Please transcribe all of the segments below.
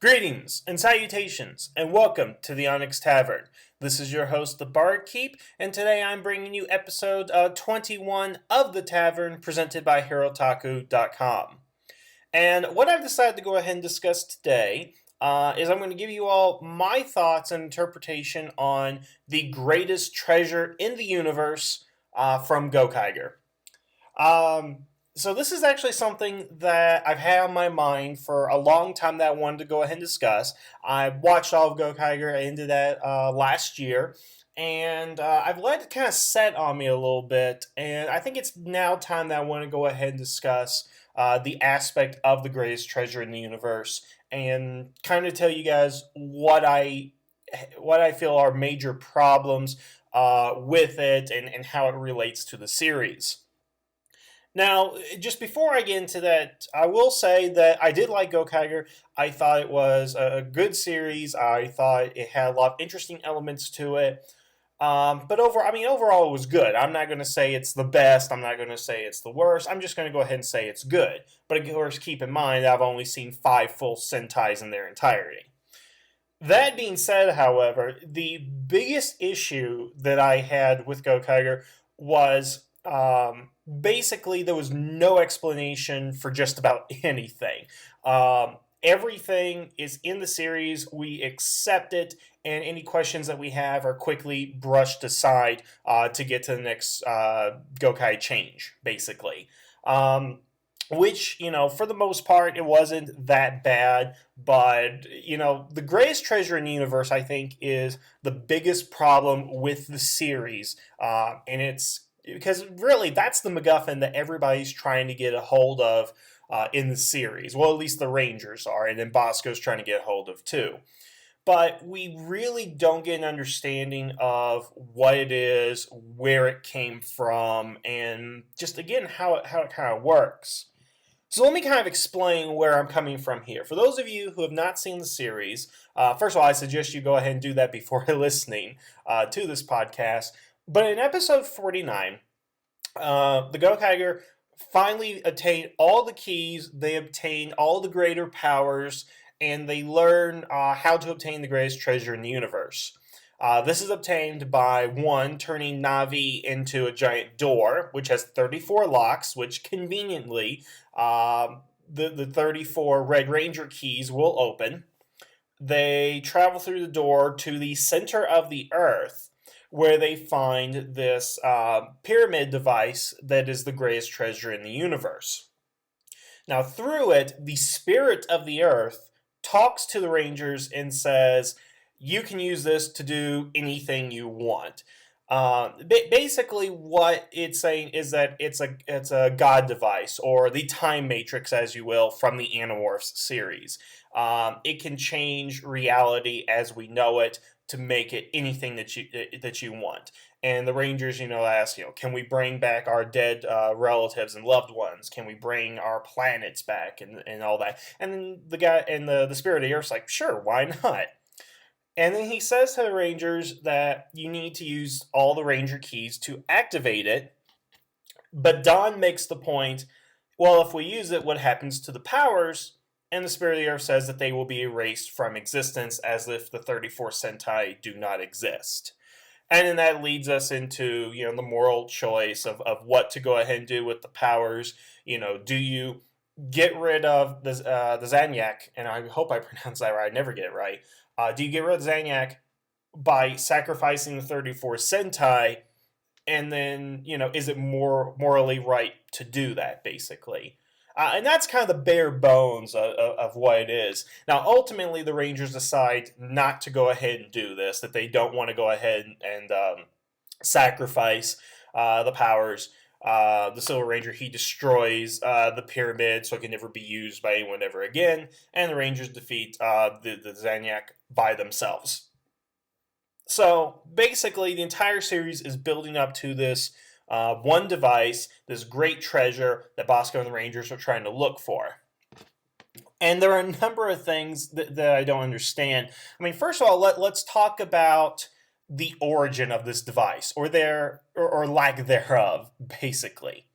Greetings and salutations, and welcome to the Onyx Tavern. This is your host, the BARKEEP, and today I'm bringing you episode 21 of the Tavern, presented by HeroTaku.com. And what I've decided to go ahead and discuss today is I'm going to give you all my thoughts and interpretation on the greatest treasure in the universe from Gokaiger. So this is actually something that I've had on my mind for a long time that I wanted to go ahead and discuss. I watched all of Gokaiger. I ended that last year. And I've let it kind of set on me a little bit. And I think it's now time that I want to go ahead and discuss the aspect of the greatest treasure in the universe. And kind of tell you guys what I feel are major problems with it and how it relates to the series. Now, just before I get into that, I will say that I did like Gokaiger. I thought it was a good series. I thought it had a lot of interesting elements to it. But overall, it was good. I'm not going to say it's the best. I'm not going to say it's the worst. I'm just going to go ahead and say it's good. But of course, keep in mind, I've only seen 5 full Sentais in their entirety. That being said, however, the biggest issue that I had with Gokaiger was basically there was no explanation for just about anything. Everything is in the series. We accept it, and any questions that we have are quickly brushed aside to get to the next Gokai change, basically. Which, for the most part, it wasn't that bad. But, the greatest treasure in the universe, I think, is the biggest problem with the series. And it's because really that's the MacGuffin that everybody's trying to get a hold of in the series. Well, at least the Rangers are, and then Bosco's trying to get a hold of too. But we really don't get an understanding of what it is, where it came from, and just, again, how it kind of works. So let me kind of explain where I'm coming from here. For those of you who have not seen the series, first of all, I suggest you go ahead and do that before listening to this podcast. But in episode 49, the Gokaiger finally attained all the keys, they obtain all the greater powers, and they learn how to obtain the greatest treasure in the universe. This is obtained by, 1, turning Navi into a giant door, which has 34 locks, which conveniently the 34 Red Ranger keys will open. They travel through the door to the center of the Earth, where they find this pyramid device that is the greatest treasure in the universe. Now, through it, the spirit of the Earth talks to the Rangers and says, you can use this to do anything you want. Basically, what it's saying is that it's a god device, or the time matrix, as you will, from the Animorphs series. It can change reality as we know it to make it anything that you want. And the Rangers, ask, can we bring back our dead relatives and loved ones? Can we bring our planets back and all that? And then the guy and the spirit of the Earth's like, sure, why not? And then he says to the Rangers that you need to use all the Ranger keys to activate it. But Don makes the point, well, if we use it, what happens to the powers? And the Spirit of the Earth says that they will be erased from existence as if the 34 Sentai do not exist. And then that leads us into, the moral choice of what to go ahead and do with the powers. Do you get rid of the Zanyak? And I hope I pronounce that right. I never get it right. Do you get rid of Zanyak by sacrificing the 34 Sentai? And then, is it more morally right to do that, basically? And that's kind of the bare bones of what it is. Now, ultimately, the Rangers decide not to go ahead and do this, that they don't want to go ahead and sacrifice the powers. The Silver Ranger, he destroys the pyramid so it can never be used by anyone ever again, and the Rangers defeat the Zanyak by themselves. So, basically, the entire series is building up to this one device, this great treasure that Bosco and the Rangers are trying to look for. And there are a number of things that I don't understand. I mean, first of all, let's talk about the origin of this device, or lack thereof, basically.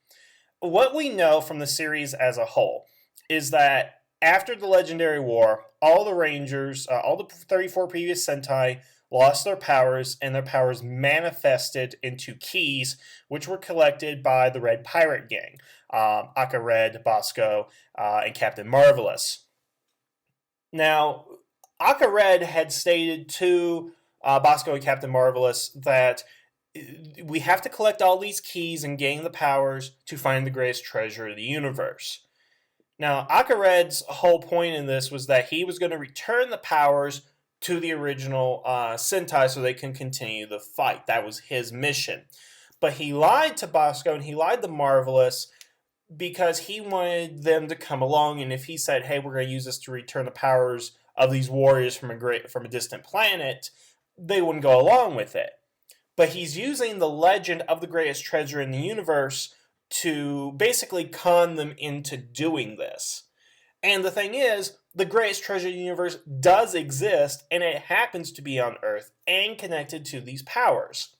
What we know from the series as a whole is that after the Legendary War, all the Rangers, all the 34 previous Sentai lost their powers, and their powers manifested into keys, which were collected by the Red Pirate Gang, Aka Red, Bosco, and Captain Marvelous. Now, Aka Red had stated to Bosco and Captain Marvelous that we have to collect all these keys and gain the powers to find the greatest treasure of the universe. Now, Aka Red's whole point in this was that he was going to return the powers to the original Sentai so they can continue the fight. That was his mission. But he lied to Bosco and he lied to Marvelous because he wanted them to come along, and if he said, hey, we're going to use this to return the powers of these warriors from a distant planet, they wouldn't go along with it. But he's using the legend of the greatest treasure in the universe to basically con them into doing this. And the thing is, the greatest treasure in the universe does exist, and it happens to be on Earth and connected to these powers.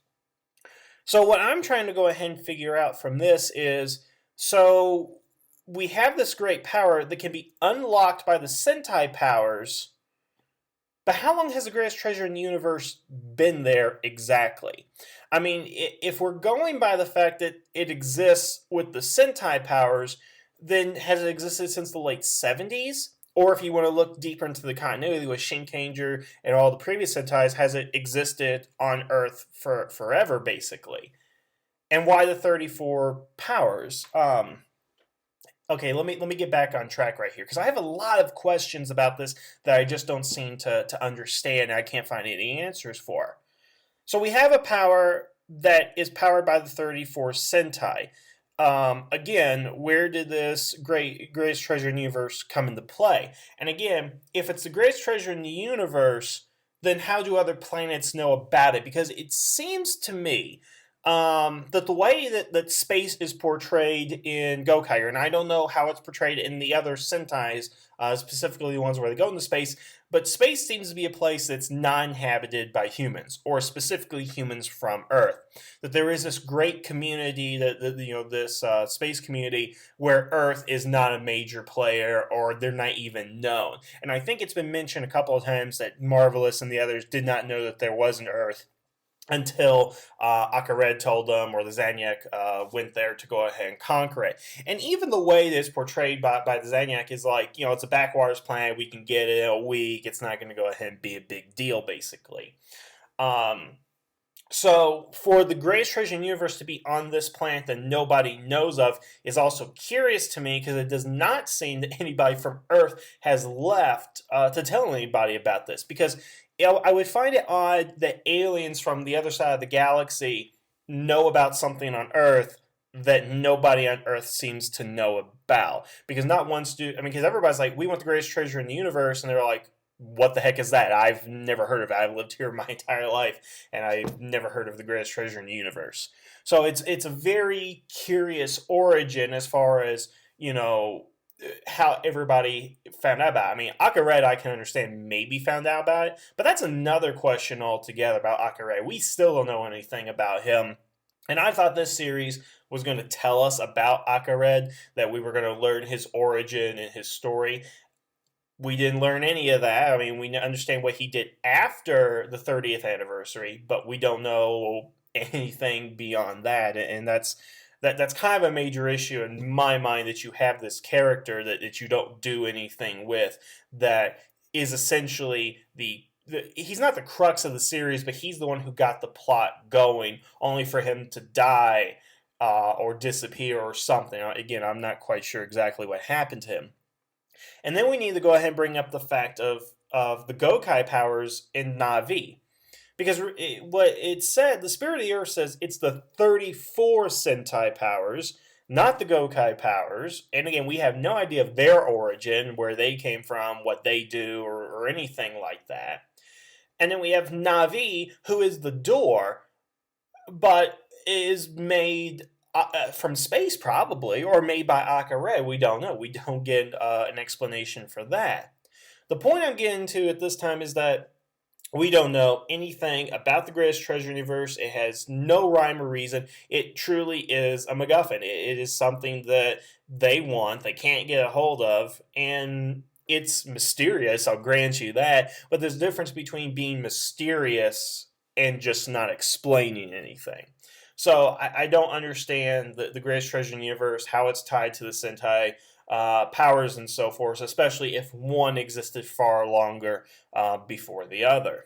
So what I'm trying to go ahead and figure out from this is, so we have this great power that can be unlocked by the Sentai powers, but how long has the greatest treasure in the universe been there exactly? I mean, if we're going by the fact that it exists with the Sentai powers, then has it existed since the late 70s? Or if you want to look deeper into the continuity with Shinkanger and all the previous Sentais, has it existed on Earth for forever, basically? And why the 34 powers? Okay, let me get back on track right here, because I have a lot of questions about this that I just don't seem to understand, and I can't find any answers for. So we have a power that is powered by the 34 Sentai. Again, where did this greatest treasure in the universe come into play? And again, if it's the greatest treasure in the universe, then how do other planets know about it? Because it seems to me that the way that space is portrayed in Gokaiger, and I don't know how it's portrayed in the other Sentais, specifically the ones where they go into space, but space seems to be a place that's non-inhabited by humans, or specifically humans from Earth. That there is this great community, this space community, where Earth is not a major player, or they're not even known. And I think it's been mentioned a couple of times that Marvelous and the others did not know that there was an Earth until Aka Red told them, or the Zanyak went there to go ahead and conquer it. And even the way that it's portrayed by the Zanyak is like, it's a backwaters planet, we can get it in a week, it's not going to go ahead and be a big deal, basically. So for the greatest treasure in the universe to be on this planet that nobody knows of is also curious to me, because it does not seem that anybody from Earth has left to tell anybody about this. Because I would find it odd that aliens from the other side of the galaxy know about something on Earth that nobody on Earth seems to know about. Because not once because everybody's like, we want the greatest treasure in the universe, and they're like, what the heck is that? I've never heard of it. I've lived here my entire life, and I've never heard of the greatest treasure in the universe. So it's a very curious origin as far as, how everybody found out about it. I mean, Aka Red, I can understand, maybe found out about it, but that's another question altogether about Aka Red. We still don't know anything about him. And I thought this series was going to tell us about Aka Red, that we were going to learn his origin and his story. We didn't learn any of that. I mean, we understand what he did after the 30th anniversary, but we don't know anything beyond that. And that's kind of a major issue in my mind, that you have this character that you don't do anything with, that is essentially he's not the crux of the series, but he's the one who got the plot going, only for him to die or disappear or something. Again, I'm not quite sure exactly what happened to him. And then we need to go ahead and bring up the fact of the Gokai powers in Na'vi. Because what it said, the Spirit of the Earth says it's the 34 Sentai powers, not the Gokai powers. And again, we have no idea of their origin, where they came from, what they do, or anything like that. And then we have Na'vi, who is the door, but is made from space, probably, or made by Aka Red. We don't know. We don't get an explanation for that. The point I'm getting to at this time is that we don't know anything about the greatest treasure universe. It has no rhyme or reason. It truly is a MacGuffin. It is something that they want, they can't get a hold of, and it's mysterious, I'll grant you that, but there's a difference between being mysterious and just not explaining anything. So I don't understand the greatest treasure in the universe, how it's tied to the Sentai powers and so forth, especially if one existed far longer before the other.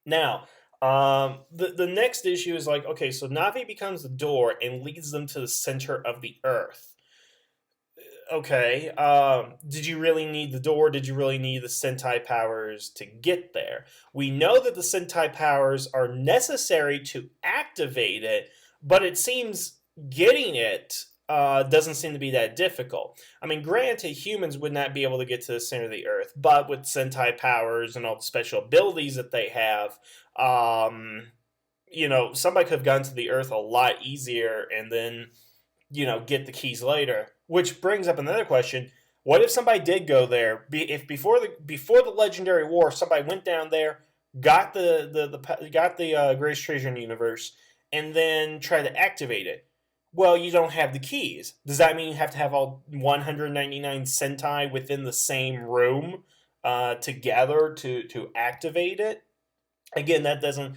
Now, the next issue is like, okay, so Navi becomes the door and leads them to the center of the Earth. Okay, did you really need the door? Did you really need the Sentai powers to get there? We know that the Sentai powers are necessary to activate it, but it seems getting it doesn't seem to be that difficult. I mean, granted, humans would not be able to get to the center of the Earth, but with Sentai powers and all the special abilities that they have, somebody could have gone to the Earth a lot easier and then get the keys later. Which brings up another question: what if somebody did go there? If before the Legendary War, somebody went down there, got the greatest treasure in the universe, and then tried to activate it? Well, you don't have the keys. Does that mean you have to have all 199 Sentai within the same room together to activate it? Again, that doesn't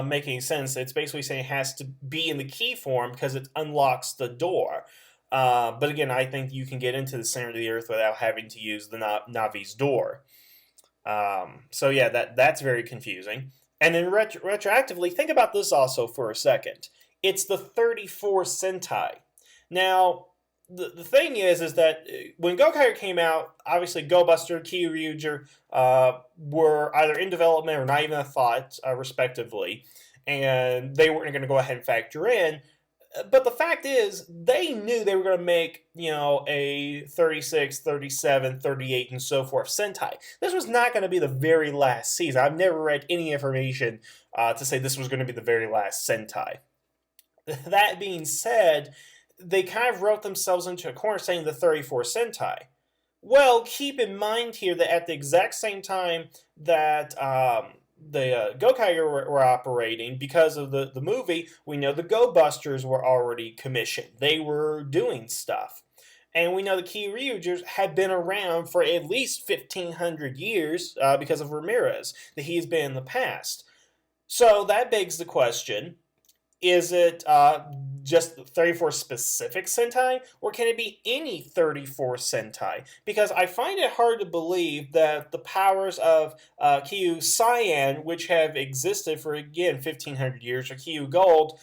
make any sense. It's basically saying it has to be in the key form because it unlocks the door. But again, I think you can get into the center of the Earth without having to use the Navi's door. So yeah, that's very confusing. And then retroactively, think about this also for a second. It's the 34 Sentai. Now, the thing is that when Gokaiger came out, obviously Go Buster, Kyoryuger were either in development or not even a thought, respectively. And they weren't going to go ahead and factor in. But the fact is, they knew they were going to make, a 36, 37, 38, and so forth Sentai. This was not going to be the very last season. I've never read any information to say this was going to be the very last Sentai. That being said, they kind of wrote themselves into a corner saying the 34 Sentai. Well, keep in mind here that at the exact same time that the Gokaiger were operating, because of the movie, we know the Go Busters were already commissioned. They were doing stuff. And we know the Kyoryugers had been around for at least 1,500 years because of Ramirez, that he's been in the past. So that begs the question, is it just 34 specific Sentai, or can it be any 34 Sentai? Because I find it hard to believe that the powers of Kyu Cyan, which have existed for, again, 1,500 years, or Kyu Gold,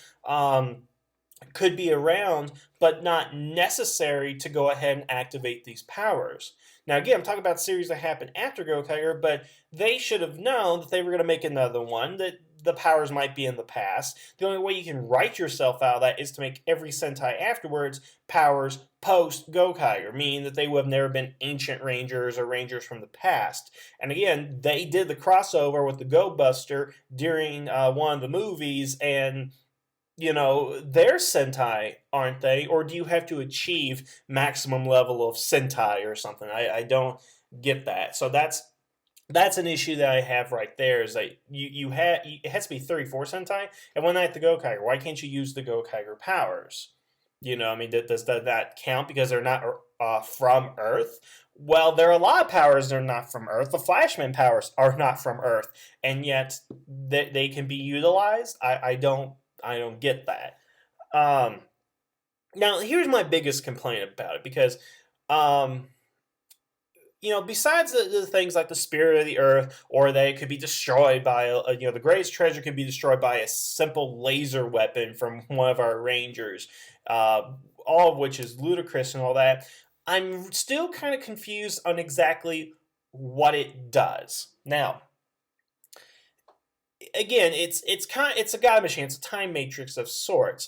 could be around, but not necessary to go ahead and activate these powers. Now, again, I'm talking about series that happened after Gokaiger, but they should have known that they were going to make another one, that the powers might be in the past. The only way you can write yourself out of that is to make every Sentai afterwards powers post-Gokaiger, meaning that they would have never been Ancient Rangers or Rangers from the past. And again, they did the crossover with the Go Buster during one of the movies, and they're Sentai, aren't they? Or do you have to achieve maximum level of Sentai or something? I don't get that. So that's an issue that I have right there, is that it has to be 34 Sentai, and when at the Gokaiger, why can't you use the Gokaiger powers? Does that count because they're not from Earth? Well, there are a lot of powers that are not from Earth. The Flashman powers are not from Earth, and yet they can be utilized. I don't get that. Now, here's my biggest complaint about it, because besides the things like the spirit of the Earth, or that it could be destroyed by, the greatest treasure could be destroyed by a simple laser weapon from one of our Rangers, all of which is ludicrous and all that, I'm still kind of confused on exactly what it does. Now, again, it's a God machine, it's a time matrix of sorts.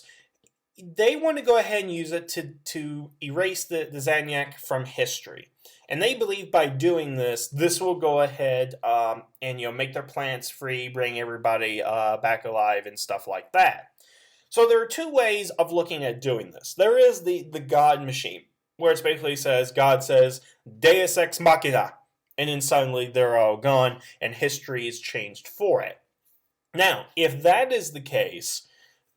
They want to go ahead and use it to erase the Zanyak from history. And they believe by doing this will go ahead and make their planets free, bring everybody back alive and stuff like that. So there are two ways of looking at doing this. There is the God machine, where it basically says, God says, Deus Ex Machina, and then suddenly they're all gone and history is changed for it. Now, if that is the case,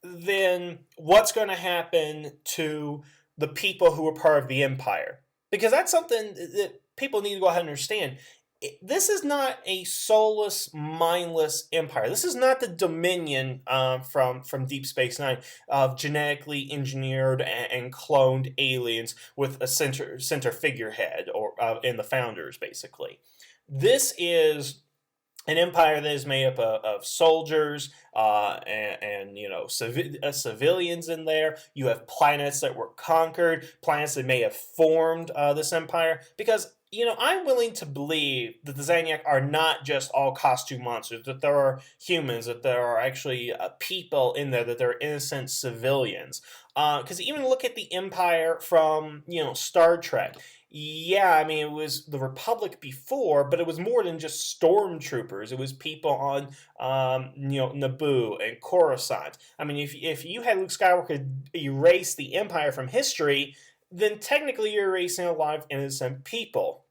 then what's going to happen to the people who are part of the Empire? Because that's something that people need to go ahead and understand, this is not a soulless, mindless empire. This is not the Dominion from Deep Space Nine of genetically engineered and cloned aliens with a center figurehead or in the founders, basically. This is an empire that is made up of soldiers and civilians in there. You have planets that were conquered, planets that may have formed this empire. Because I'm willing to believe that the Zaniac are not just all costume monsters. That there are humans. That there are actually people in there. That they're innocent civilians. Because even look at the Empire from Star Trek. Yeah, I mean, it was the Republic before, but it was more than just stormtroopers. It was people on, Naboo and Coruscant. I mean, if you had Luke Skywalker erase the Empire from history, then technically you're erasing a lot of innocent people.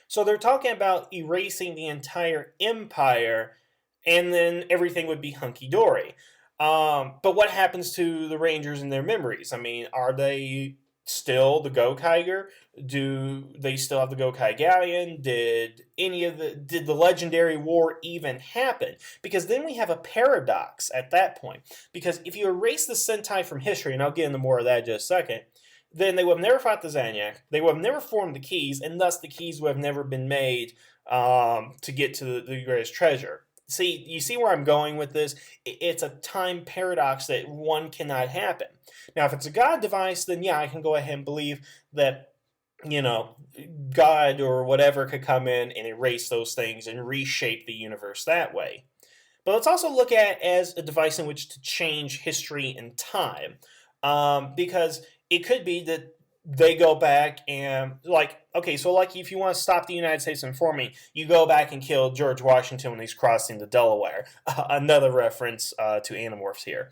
So they're talking about erasing the entire Empire, and then everything would be hunky-dory. But what happens to the Rangers and their memories? I mean, are they still the Gokaiger? Do they still have the Gokai Galleon? Did the legendary war even happen? Because then we have a paradox at that point. Because if you erase the Sentai from history, and I'll get into more of that in just a second, then they would have never fought the Zaniac, they would have never formed the keys, and thus the keys would have never been made to get to the greatest treasure. See, you see where I'm going with this? It's a time paradox that one cannot happen. Now, if it's a God device, then yeah, I can go ahead and believe that, God or whatever could come in and erase those things and reshape the universe that way. But let's also look at it as a device in which to change history and time. Because it could be that they go back and, if you want to stop the United States from forming, you go back and kill George Washington when he's crossing the Delaware. Another reference to Animorphs here.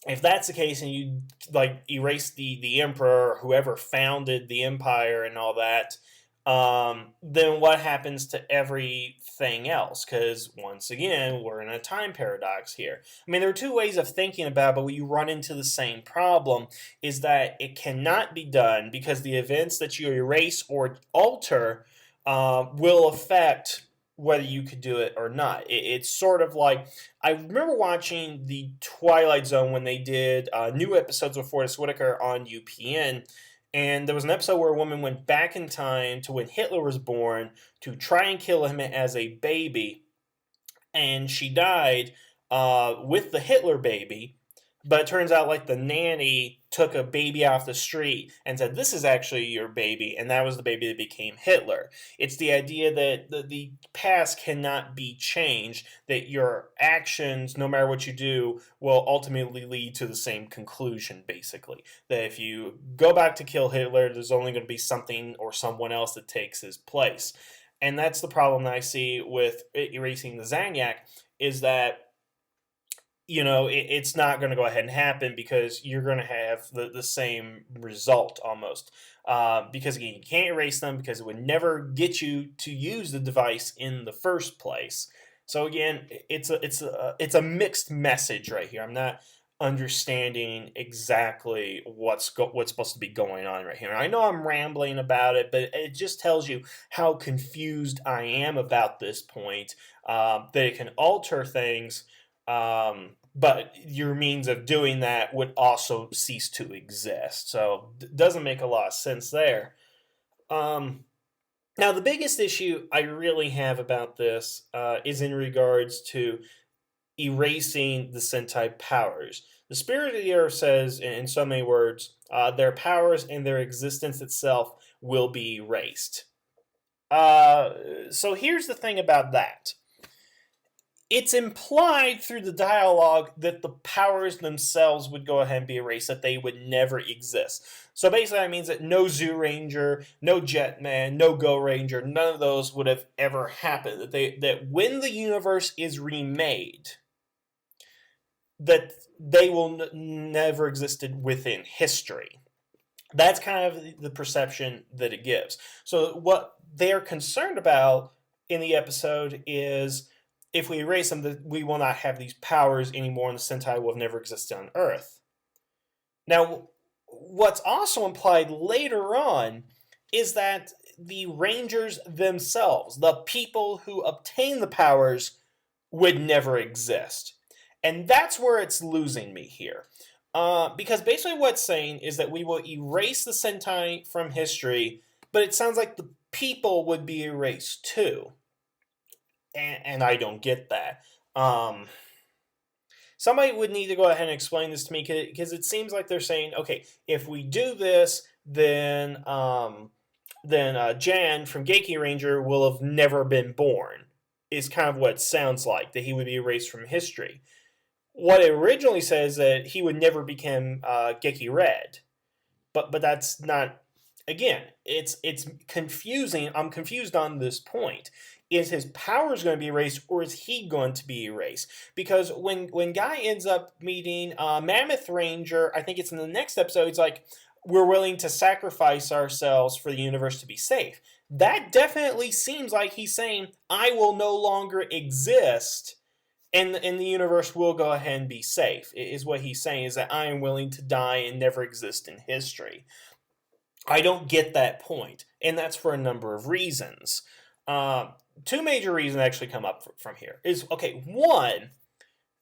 If that's the case and you, erase the emperor or whoever founded the empire and all that, then what happens to everything else? Because, once again, we're in a time paradox here. I mean, there are two ways of thinking about it, but you run into the same problem, is that it cannot be done because the events that you erase or alter will affect whether you could do it or not. It's sort of like, I remember watching the Twilight Zone when they did new episodes of Forrest Whitaker on UPN, and there was an episode where a woman went back in time to when Hitler was born to try and kill him as a baby. And she died with the Hitler baby. But it turns out the nanny took a baby off the street and said, this is actually your baby. And that was the baby that became Hitler. It's the idea that the past cannot be changed, that your actions, no matter what you do, will ultimately lead to the same conclusion, basically. That if you go back to kill Hitler, there's only going to be something or someone else that takes his place. And that's the problem that I see with erasing the Zaniac, is that it's not going to go ahead and happen because you're going to have the same result almost. Because, again, you can't erase them because it would never get you to use the device in the first place. So, again, it's a mixed message right here. I'm not understanding exactly what's supposed to be going on right here. And I know I'm rambling about it, but it just tells you how confused I am about this point, that it can alter things, but your means of doing that would also cease to exist. So it doesn't make a lot of sense there. Now, the biggest issue I really have about this is in regards to erasing the Sentai powers. The Spirit of the Earth says, in so many words, their powers and their existence itself will be erased. So here's the thing about that. It's implied through the dialogue that the powers themselves would go ahead and be erased, that they would never exist. So basically that means that no Zoo Ranger, no Jetman, no Go Ranger, none of those would have ever happened. That when the universe is remade, that they will never existed within history. That's kind of the perception that it gives. So what they're concerned about in the episode is, if we erase them, we will not have these powers anymore, and the Sentai will have never existed on Earth. Now, what's also implied later on is that the Rangers themselves, the people who obtain the powers, would never exist. And that's where it's losing me here. Because basically what it's saying is that we will erase the Sentai from history, but it sounds like the people would be erased too. And I don't get that. Somebody would need to go ahead and explain this to me, because it seems like they're saying, okay, if we do this, then Jan from Geiki Ranger will have never been born, is kind of what it sounds like, that he would be erased from history. What it originally says that he would never become Geiki Red, but that's not. Again, it's confusing. I'm confused on this point. Is his powers going to be erased, or is he going to be erased? Because when Guy ends up meeting Mammoth Ranger, I think it's in the next episode, it's like, we're willing to sacrifice ourselves for the universe to be safe. That definitely seems like he's saying, I will no longer exist, and the universe will go ahead and be safe, is what he's saying, is that I am willing to die and never exist in history. I don't get that point, and that's for a number of reasons. Two major reasons actually come up from here. Is, okay, one,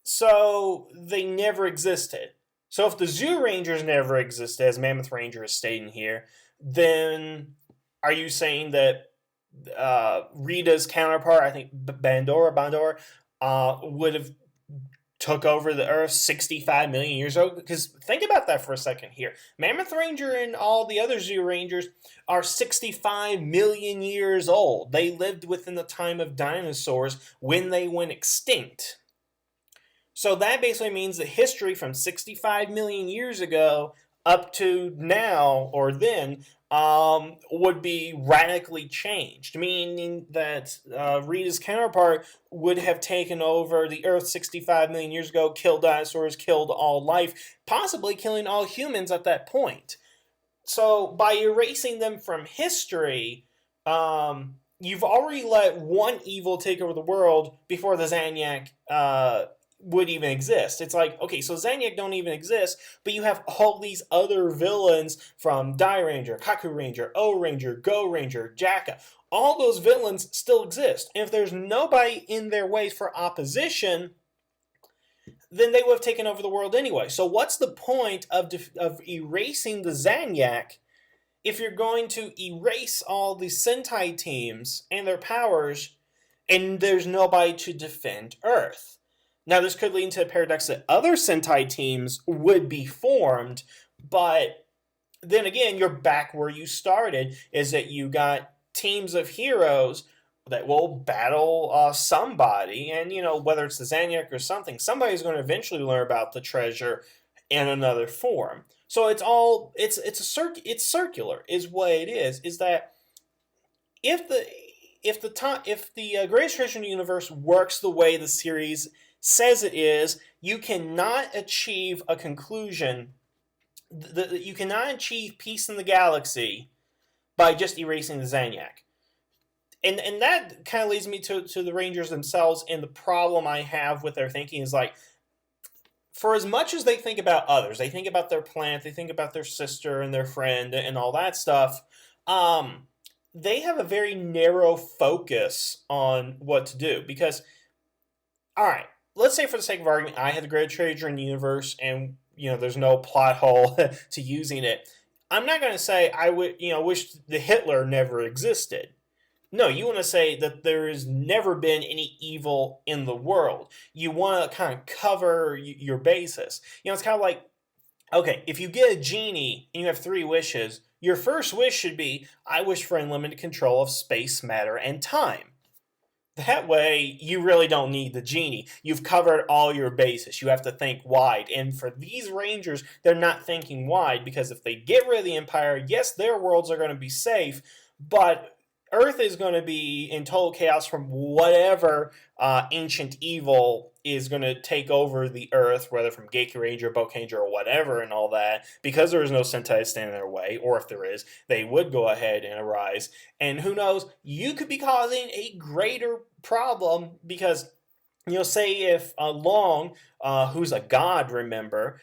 so they never existed. So if the Zoo Rangers never existed, as Mammoth Ranger is stating here, then are you saying that Rita's counterpart, I think Bandora, would have took over the Earth 65 million years ago? Because think about that for a second here. Mammoth Ranger and all the other Zoo Rangers are 65 million years old. They lived within the time of dinosaurs when they went extinct. So that basically means that history from 65 million years ago up to now, or then, would be radically changed, meaning that Rita's counterpart would have taken over the Earth 65 million years ago, killed dinosaurs, killed all life, possibly killing all humans at that point. So by erasing them from history, you've already let one evil take over the world before the Zanyak would even exist. It's like, okay, so Zanyak don't even exist, but you have all these other villains from Dai Ranger, Kaku Ranger, O Ranger, Go Ranger, Jaka. All those villains still exist. And if there's nobody in their way for opposition, then they would have taken over the world anyway. So what's the point of erasing the Zanyak if you're going to erase all the Sentai teams and their powers, and there's nobody to defend Earth? Now, this could lead into a paradox that other Sentai teams would be formed, but then again, you're back where you started, is that you got teams of heroes that will battle somebody, and, you know, whether it's the Zanyak or something, somebody's going to eventually learn about the treasure in another form. So it's circular, is what it is that if the Greatest Treasure in the Universe works the way the series says it is, you cannot achieve a conclusion. You cannot achieve peace in the galaxy by just erasing the Zanyak. And that kind of leads me to the Rangers themselves, and the problem I have with their thinking is, like, for as much as they think about others, they think about their planet, they think about their sister and their friend and all that stuff, they have a very narrow focus on what to do. Because, alright, let's say for the sake of argument, I had the greatest treasure in the universe, and, you know, there's no plot hole to using it. I'm not going to say I would, wish the Hitler never existed. No, you want to say that there has never been any evil in the world. You want to kind of cover your basis. It's kind of like, okay, if you get a genie and you have 3 wishes, your first wish should be, I wish for unlimited control of space, matter, and time. That way, you really don't need the genie. You've covered all your bases. You have to think wide. And for these Rangers, they're not thinking wide, because if they get rid of the Empire, yes, their worlds are going to be safe, but Earth is going to be in total chaos from whatever ancient evil is going to take over the Earth, whether from Geiki Ranger, Bokanger, or whatever, and all that. Because there is no Sentai standing in their way, or if there is, they would go ahead and arise. And who knows, you could be causing a greater problem, because say if Long, who's a god, remember,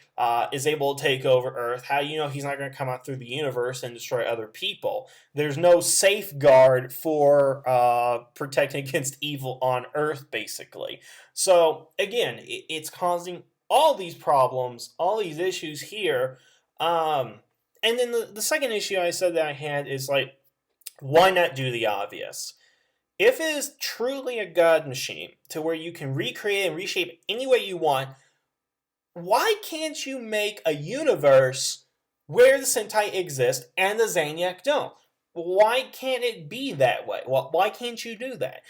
is able to take over Earth, how do you know he's not going to come out through the universe and destroy other people? There's no safeguard for protecting against evil on Earth, basically. So, again, it's causing all these problems, all these issues here. Um, and then the second issue I said that I had is like, why not do the obvious? If it is truly a god machine to where you can recreate and reshape any way you want, why can't you make a universe where the Sentai exist and the Zaniac don't? Why can't it be that way? Well, why can't you do that?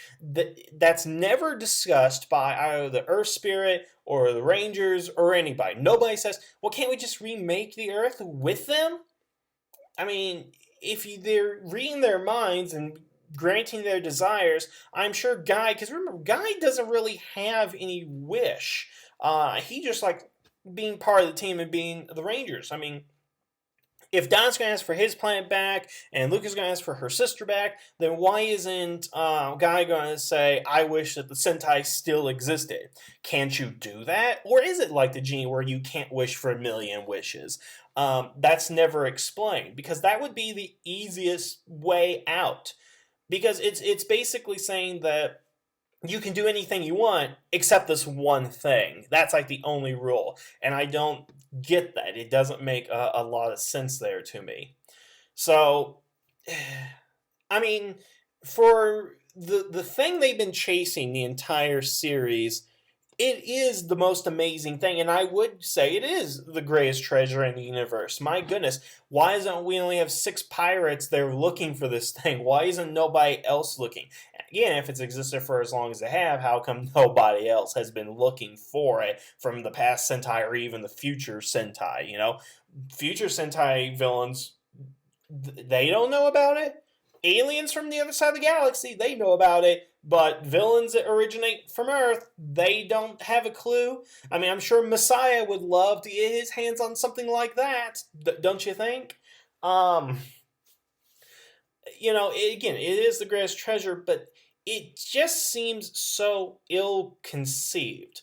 That's never discussed by either the Earth Spirit or the Rangers or anybody. Nobody says, well, can't we just remake the Earth with them? I mean, if they're reading their minds and granting their desires, I'm sure Guy, because remember, Guy doesn't really have any wish. He just like being part of the team and being the Rangers. I mean, if Don's going to ask for his planet back and Luca's going to ask for her sister back, then why isn't Guy going to say, I wish that the Sentai still existed? Can't you do that? Or is it like the genie where you can't wish for a million wishes? That's never explained, because that would be the easiest way out. Because it's basically saying that you can do anything you want except this one thing. That's like the only rule. And I don't get that. It doesn't make a lot of sense there to me. So, I mean, for the thing they've been chasing the entire series, it is the most amazing thing, and I would say it is the greatest treasure in the universe. My goodness, why isn't we only have 6 pirates there looking for this thing? Why isn't nobody else looking? Again, if it's existed for as long as it have, how come nobody else has been looking for it from the past Sentai or even the future Sentai? Future Sentai villains, they don't know about it. Aliens from the other side of the galaxy, they know about it, but villains that originate from Earth, they don't have a clue. I mean, I'm sure Messiah would love to get his hands on something like that, don't you think? Um, again, it is the greatest treasure, but it just seems so ill-conceived.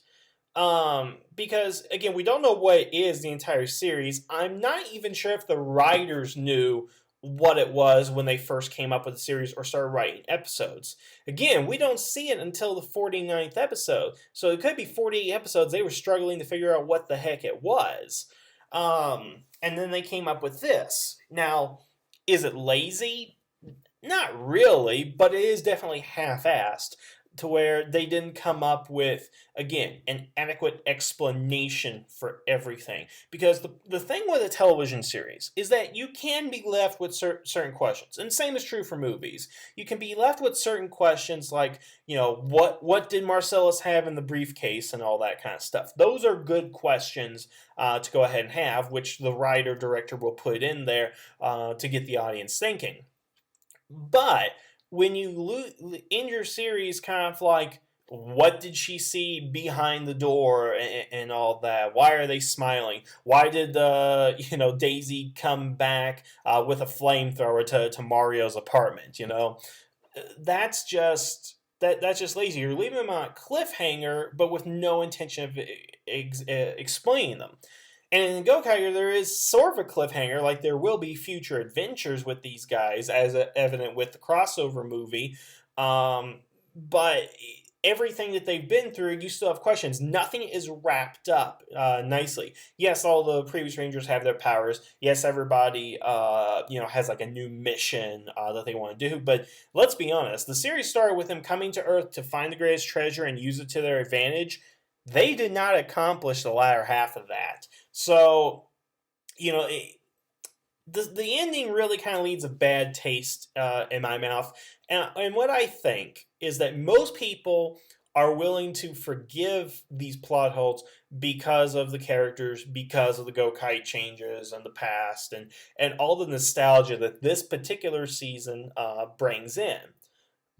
Because again, we don't know what it is the entire series. I'm not even sure if the writers knew what it was when they first came up with the series or started writing episodes. Again, we don't see it until the 49th episode. So it could be 48 episodes they were struggling to figure out what the heck it was. And then they came up with this. Now, is it lazy? Not really, but it is definitely half-assed, to where they didn't come up with, again, an adequate explanation for everything. Because the thing with a television series is that you can be left with certain questions. And same is true for movies. You can be left with certain questions like, what did Marcellus have in the briefcase and all that kind of stuff. Those are good questions to go ahead and have, which the writer-director will put in there to get the audience thinking. But when you in your series, kind of like, what did she see behind the door and all that? Why are they smiling? Why did Daisy come back with a flamethrower to Mario's apartment? That's just that's just lazy. You're leaving them on a cliffhanger, but with no intention of explaining them. And in Gokaiger, there is sort of a cliffhanger, like there will be future adventures with these guys, as evident with the crossover movie. But everything that they've been through, you still have questions. Nothing is wrapped up nicely. Yes, all the previous Rangers have their powers. Yes, everybody has like a new mission that they want to do. But let's be honest, the series started with them coming to Earth to find the greatest treasure and use it to their advantage. They did not accomplish the latter half of that. So, the ending really kind of leaves a bad taste in my mouth. And what I think is that most people are willing to forgive these plot holes because of the characters, because of the Gokai changes and the past, and all the nostalgia that this particular season brings in.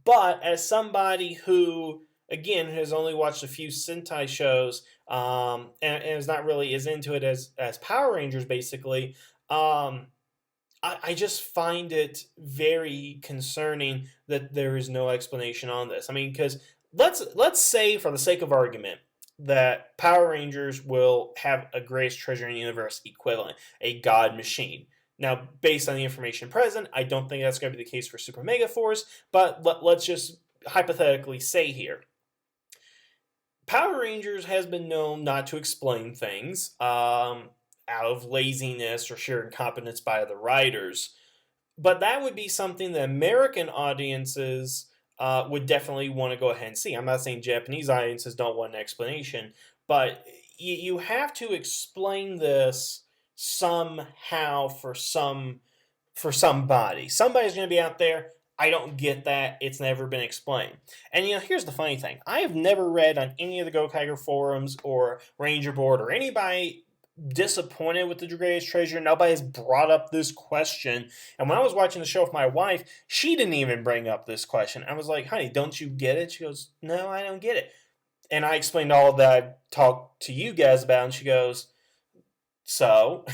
But as somebody who, again, has only watched a few Sentai shows and is not really as into it as Power Rangers, basically, I just find it very concerning that there is no explanation on this. I mean, because let's say, for the sake of argument, that Power Rangers will have a greatest treasure in the universe equivalent, a god machine. Now, based on the information present, I don't think that's going to be the case for Super Mega Force, but let's just hypothetically say here. Power Rangers has been known not to explain things out of laziness or sheer incompetence by the writers. But that would be something that American audiences would definitely want to go ahead and see. I'm not saying Japanese audiences don't want an explanation, but you have to explain this somehow for somebody. Somebody's going to be out there. I don't get that. It's never been explained. And here's the funny thing. I have never read on any of the Gokaiger forums or Ranger Board or anybody disappointed with the greatest treasure. Nobody has brought up this question. And when I was watching the show with my wife, she didn't even bring up this question. I was like, honey, don't you get it? She goes, no, I don't get it. And I explained all that I talked to you guys about, and she goes, so?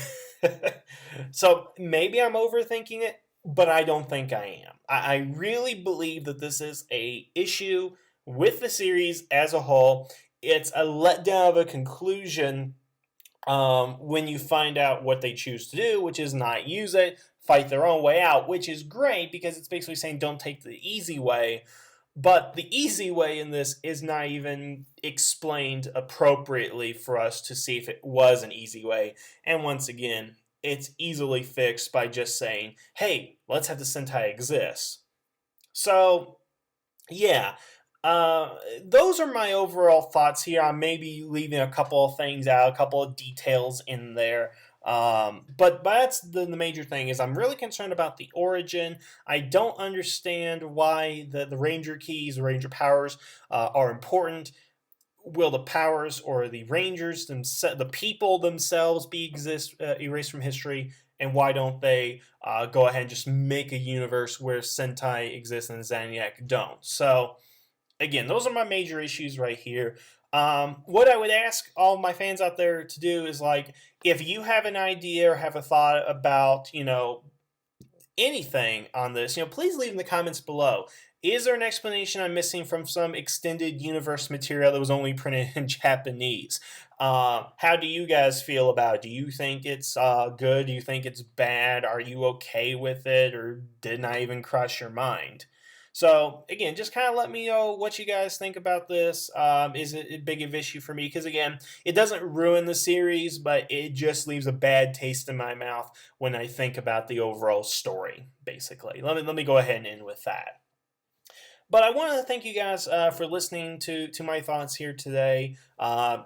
So maybe I'm overthinking it, but I don't think I am. I really believe that this is a issue with the series as a whole. It's a letdown of a conclusion when you find out what they choose to do, which is not use it, fight their own way out, which is great because it's basically saying don't take the easy way. But the easy way in this is not even explained appropriately for us to see if it was an easy way. And once again, it's easily fixed by just saying, hey, let's have the Sentai exist. So, yeah. Those are my overall thoughts here. I'm maybe leaving a couple of things out, a couple of details in there. But that's the major thing is I'm really concerned about the origin. I don't understand why the Ranger keys, the Ranger powers are important. Will the powers or the Rangers themselves, the people themselves, be erased from history? And why don't they go ahead and just make a universe where Sentai exists and Zaniac don't? So, again, those are my major issues right here. What I would ask all my fans out there to do is, like, if you have an idea or have a thought about, anything on this, please leave in the comments below. Is there an explanation I'm missing from some extended universe material that was only printed in Japanese? How do you guys feel about it? Do you think it's good? Do you think it's bad? Are you okay with it? Or didn't I even cross your mind? So, again, just kind of let me know what you guys think about this. Is it a big of issue for me? Because, again, it doesn't ruin the series, but it just leaves a bad taste in my mouth when I think about the overall story, basically. Let me go ahead and end with that. But I want to thank you guys for listening to my thoughts here today.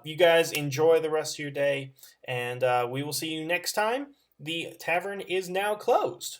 You guys enjoy the rest of your day, and we will see you next time. The tavern is now closed.